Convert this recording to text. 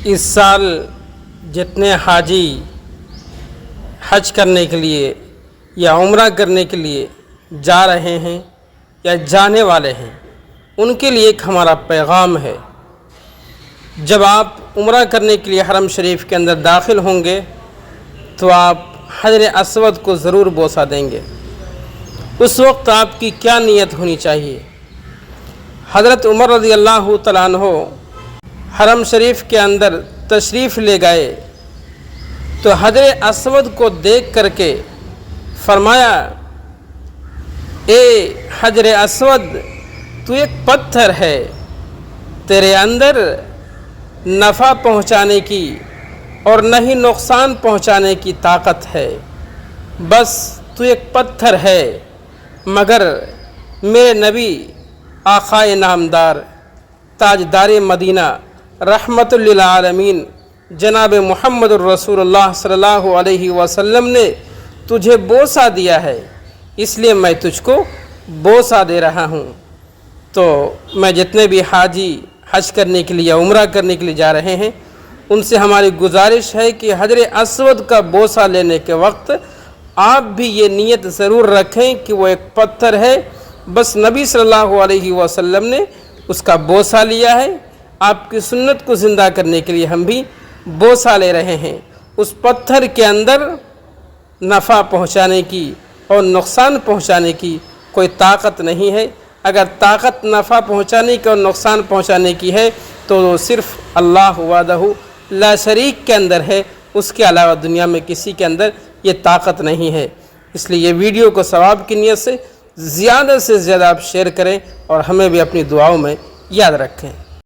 اس سال جتنے حاجی حج کرنے کے لیے یا عمرہ کرنے کے لیے جا رہے ہیں یا جانے والے ہیں، ان کے لیے ایک ہمارا پیغام ہے۔ جب آپ عمرہ کرنے کے لیے حرم شریف کے اندر داخل ہوں گے تو آپ حجر اسود کو ضرور بوسہ دیں گے۔ اس وقت آپ کی کیا نیت ہونی چاہیے؟ حضرت عمر رضی اللہ تعالیٰ عنہ حرم شریف کے اندر تشریف لے گئے تو حجر اسود کو دیکھ کر کے فرمایا، اے حجر اسود، تو ایک پتھر ہے، تیرے اندر نفع پہنچانے کی اور نہ ہی نقصان پہنچانے کی طاقت ہے، بس تو ایک پتھر ہے، مگر میرے نبی آقائے نامدار تاجدار مدینہ رحمت للعالمین جناب محمد الرسول اللہ صلی اللہ علیہ وسلم نے تجھے بوسہ دیا ہے، اس لیے میں تجھ کو بوسہ دے رہا ہوں۔ تو میں جتنے بھی حاجی حج کرنے کے لیے یا عمرہ کرنے کے لیے جا رہے ہیں ان سے ہماری گزارش ہے کہ حجر اسود کا بوسہ لینے کے وقت آپ بھی یہ نیت ضرور رکھیں کہ وہ ایک پتھر ہے، بس نبی صلی اللہ علیہ وسلم نے اس کا بوسہ لیا ہے، آپ کی سنت کو زندہ کرنے کے لیے ہم بھی بوسہ لے رہے ہیں۔ اس پتھر کے اندر نفع پہنچانے کی اور نقصان پہنچانے کی کوئی طاقت نہیں ہے۔ اگر طاقت نفع پہنچانے کی اور نقصان پہنچانے کی ہے تو وہ صرف اللہ وحدہ لا شریک کے اندر ہے، اس کے علاوہ دنیا میں کسی کے اندر یہ طاقت نہیں ہے۔ اس لیے یہ ویڈیو کو ثواب کی نیت سے زیادہ آپ شیئر کریں اور ہمیں بھی اپنی دعاؤں میں یاد رکھیں۔